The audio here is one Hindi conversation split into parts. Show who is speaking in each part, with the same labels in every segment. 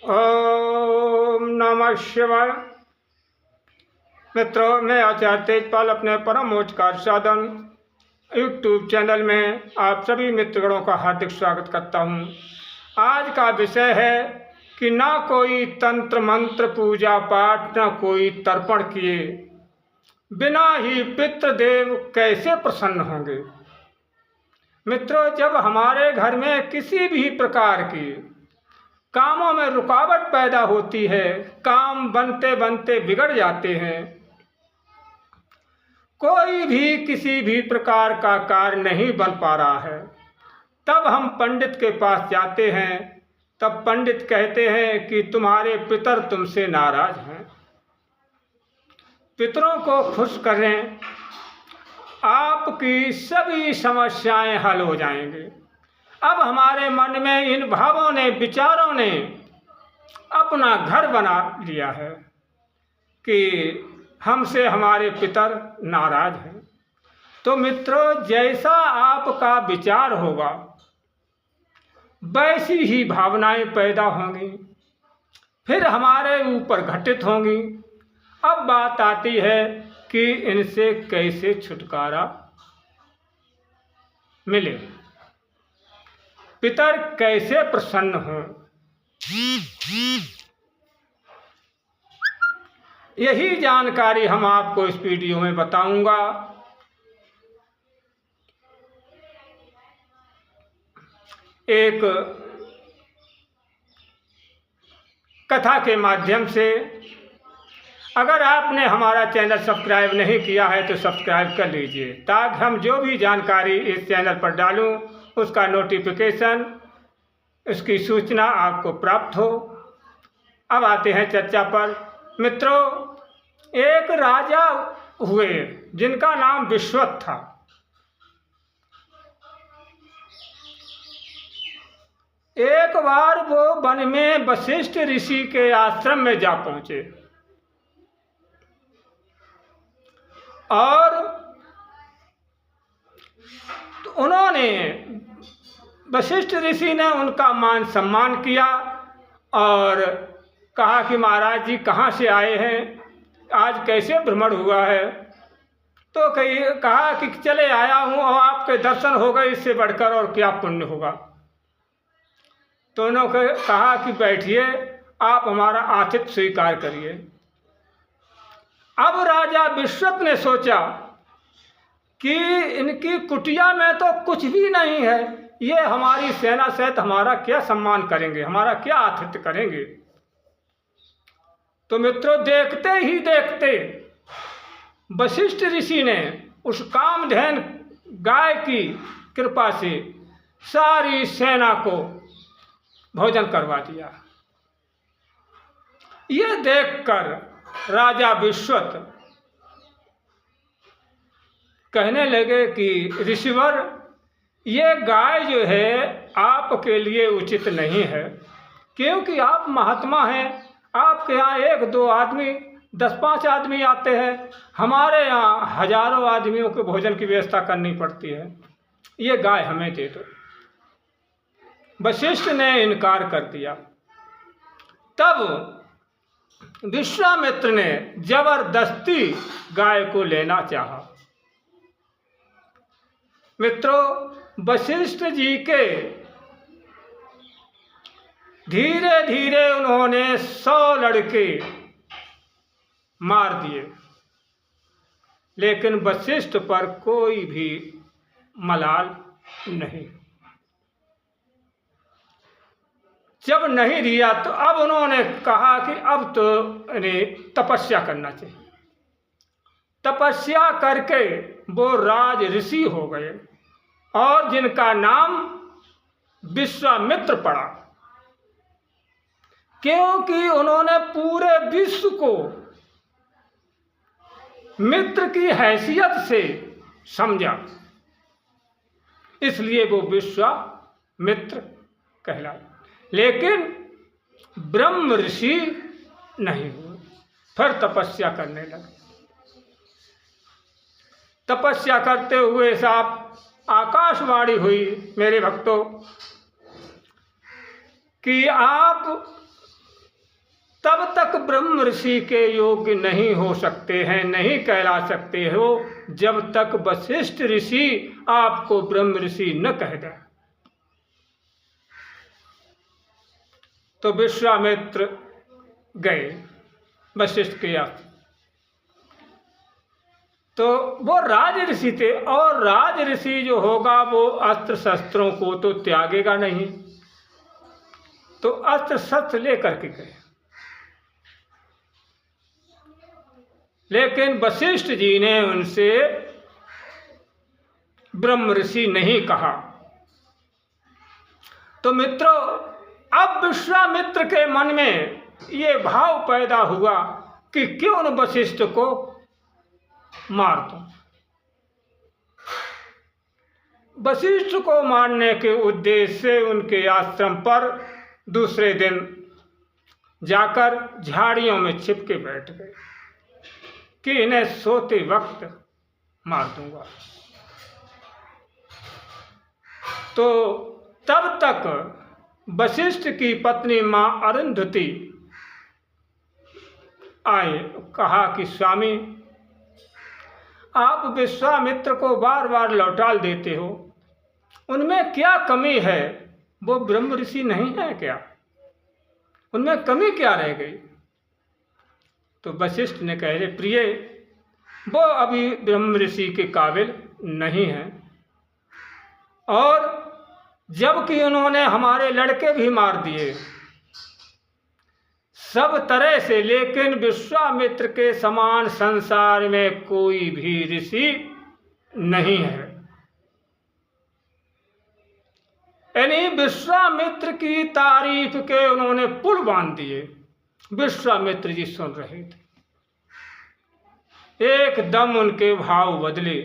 Speaker 1: ओम नमः शिवाय। मित्रों, मैं आचार्य तेजपाल अपने परमोच्चकार साधन यूट्यूब चैनल में आप सभी मित्रगणों का हार्दिक स्वागत करता हूं। आज का विषय है कि ना कोई तंत्र मंत्र पूजा पाठ, ना कोई तर्पण किए बिना ही पितृदेव कैसे प्रसन्न होंगे। मित्रों, जब हमारे घर में किसी भी प्रकार की कामों में रुकावट पैदा होती है, काम बनते बनते बिगड़ जाते हैं, कोई भी किसी भी प्रकार का कार्य नहीं बन पा रहा है, तब हम पंडित के पास जाते हैं। तब पंडित कहते हैं कि तुम्हारे पितर तुमसे नाराज हैं, पितरों को खुश करें, आपकी सभी समस्याएं हल हो जाएंगी। अब हमारे मन में इन भावों ने, विचारों ने अपना घर बना लिया है कि हमसे हमारे पितर नाराज हैं। तो मित्रों, जैसा आपका विचार होगा वैसी ही भावनाएं पैदा होंगी, फिर हमारे ऊपर घटित होंगी। अब बात आती है कि इनसे कैसे छुटकारा मिले, पितर कैसे प्रसन्न हों। यही जानकारी हम आपको इस वीडियो में बताऊंगा। एक कथा के माध्यम से। अगर आपने हमारा चैनल सब्सक्राइब नहीं किया है तो सब्सक्राइब कर लीजिए, ताकि हम जो भी जानकारी इस चैनल पर डालूं उसका नोटिफिकेशन, उसकी सूचना आपको प्राप्त हो। अब आते हैं चर्चा पर। मित्रों, एक राजा हुए जिनका नाम विश्वत था। एक बार वो वन में वशिष्ठ ऋषि के आश्रम में जा पहुंचे और तो उन्होंने, वशिष्ठ ऋषि ने उनका मान सम्मान किया और कहा कि महाराज जी कहाँ से आए हैं, आज कैसे भ्रमण हुआ है। तो कहा कि चले आया हूँ और आपके दर्शन हो गए, इससे बढ़कर और क्या पुण्य होगा। तो उन्होंने कहा कि बैठिए, आप हमारा आतिथ्य स्वीकार करिए। अब राजा विश्वत ने सोचा कि इनकी कुटिया में तो कुछ भी नहीं है, ये हमारी सेना सहित हमारा क्या सम्मान करेंगे, हमारा क्या आतिथ्य करेंगे। तो मित्रों, देखते ही देखते वशिष्ठ ऋषि ने उस कामधेन गाय की कृपा से सारी सेना को भोजन करवा दिया। ये देखकर राजा विश्वत कहने लगे कि ऋषिवर, ये गाय जो है आपके लिए उचित नहीं है, क्योंकि आप महात्मा हैं। आपके यहाँ 1-2 आदमी, 10-5 आदमी आते हैं, हमारे यहाँ हजारों आदमियों के भोजन की व्यवस्था करनी पड़ती है, ये गाय हमें दे दो। वशिष्ठ ने इनकार कर दिया। तब विश्वामित्र ने जबरदस्ती गाय को लेना चाहा। मित्रों, वशिष्ठ जी के धीरे धीरे उन्होंने 100 लड़के मार दिए, लेकिन वशिष्ठ पर कोई भी मलाल नहीं। जब नहीं दिया तो अब उन्होंने कहा कि अब तो इन्हें तपस्या करना चाहिए। तपस्या करके वो राज ऋषि हो गए और जिनका नाम विश्वामित्र पड़ा, क्योंकि उन्होंने पूरे विश्व को मित्र की हैसियत से समझा, इसलिए वो विश्वामित्र कहलाए। लेकिन ब्रह्म ऋषि नहीं हुए, फिर तपस्या करने लगे। तपस्या करते हुए साफ आकाशवाणी हुई, मेरे भक्तों, कि आप ब्रह्म ऋषि के योग्य नहीं हो सकते हैं, नहीं कहला सकते हो जब तक वशिष्ठ ऋषि आपको ब्रह्म ऋषि न कह दें। तो विश्वामित्र गए वशिष्ठ के यहाँ। तो वो राज ऋषि थे, और राज ऋषि जो होगा वो अस्त्र शस्त्रों को तो त्यागेगा नहीं, तो अस्त्र शस्त्र लेकर के गए। लेकिन वशिष्ठ जी ने उनसे ब्रह्म ऋषि नहीं कहा। तो मित्रों, अब विश्वामित्र के मन में ये भाव पैदा हुआ कि क्यों न वशिष्ठ को मार दूं। वशिष्ठ को मारने के उद्देश्य से उनके आश्रम पर दूसरे दिन जाकर झाड़ियों में छिप के बैठ गए कि इन्हें सोते वक्त मार दूंगा। तो तब तक वशिष्ठ की पत्नी मां अरुंधति आए, कहा कि स्वामी, आप विश्वामित्र को बार बार लौटाल देते हो, उनमें क्या कमी है? वो ब्रह्म ऋषि नहीं है क्या? उनमें कमी क्या रह गई? तो वशिष्ठ ने कहे, प्रिय, वो अभी ब्रह्म ऋषि के काबिल नहीं है, और जबकि उन्होंने हमारे लड़के भी मार दिए सब तरह से, लेकिन विश्वामित्र के समान संसार में कोई भी ऋषि नहीं है। यानी विश्वामित्र की तारीफ के उन्होंने पुल बांध दिए। विश्वामित्र जी सुन रहे थे, एकदम उनके भाव बदले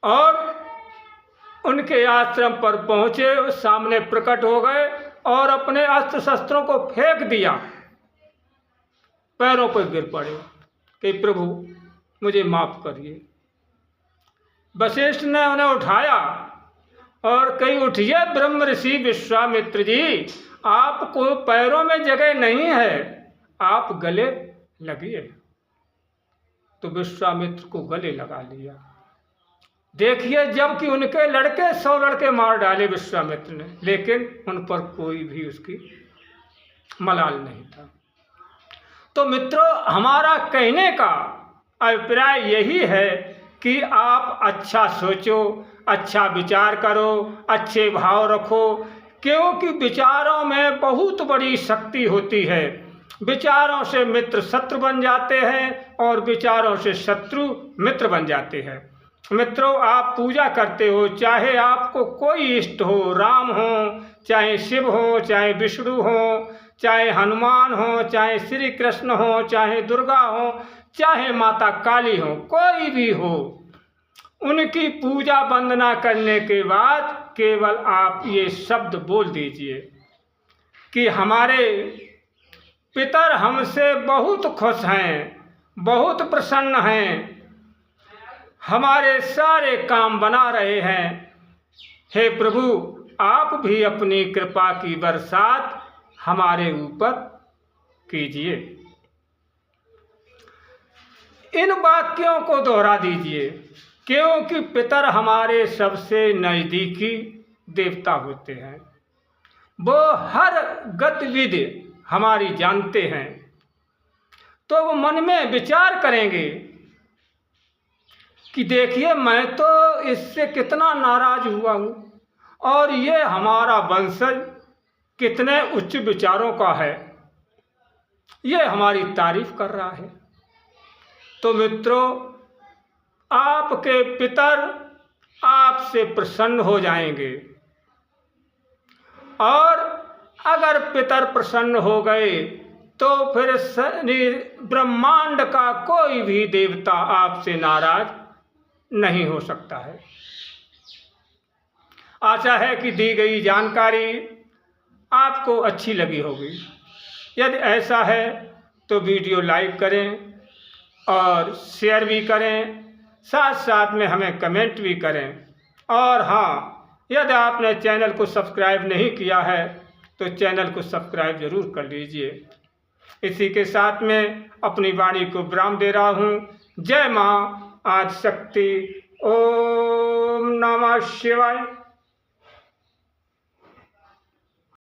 Speaker 1: और उनके आश्रम पर पहुंचे, सामने प्रकट हो गए और अपने अस्त्र शस्त्रों को फेंक दिया, पैरों पर गिर पड़े कि प्रभु मुझे माफ करिए। वशिष्ठ ने उन्हें उठाया और कही, उठिए ब्रह्म ऋषि विश्वामित्र जी, आपको पैरों में जगह नहीं है, आप गले लगिए। तो विश्वामित्र को गले लगा लिया। देखिए, जबकि उनके लड़के 100 लड़के मार डाले विश्वामित्र ने, लेकिन उन पर कोई भी उसकी मलाल नहीं था। तो मित्रों, हमारा कहने का अभिप्राय यही है कि आप अच्छा सोचो, अच्छा विचार करो, अच्छे भाव रखो, क्योंकि विचारों में बहुत बड़ी शक्ति होती है। विचारों से मित्र शत्रु बन जाते हैं और विचारों से शत्रु मित्र बन जाते हैं। मित्रों, आप पूजा करते हो, चाहे आपको कोई इष्ट हो, राम हो, चाहे शिव हो, चाहे विष्णु हो, चाहे हनुमान हो, चाहे श्री कृष्ण हो, चाहे दुर्गा हो, चाहे माता काली हो, कोई भी हो, उनकी पूजा वंदना करने के बाद केवल आप ये शब्द बोल दीजिए कि हमारे पितर हमसे बहुत खुश हैं, बहुत प्रसन्न हैं, हमारे सारे काम बना रहे हैं। हे प्रभु, आप भी अपनी कृपा की बरसात हमारे ऊपर कीजिए। इन वाक्यों को दोहरा दीजिए, क्योंकि पितर हमारे सबसे नज़दीकी देवता होते हैं। वो हर गतिविधि हमारी जानते हैं। तो वो मन में विचार करेंगे कि देखिए, मैं तो इससे कितना नाराज हुआ हूँ और ये हमारा वंशज कितने उच्च विचारों का है, ये हमारी तारीफ कर रहा है। तो मित्रों, आपके पितर आपसे प्रसन्न हो जाएंगे, और अगर पितर प्रसन्न हो गए तो फिर ब्रह्मांड का कोई भी देवता आपसे नाराज नहीं हो सकता है। आशा है कि दी गई जानकारी आपको अच्छी लगी होगी। यदि ऐसा है तो वीडियो लाइक करें और शेयर भी करें, साथ साथ में हमें कमेंट भी करें। और हाँ, यदि आपने चैनल को सब्सक्राइब नहीं किया है तो चैनल को सब्सक्राइब ज़रूर कर लीजिए। इसी के साथ में अपनी वाणी को विराम दे रहा हूँ। जय माँ आदिशक्ति। ओम नमः शिवाय।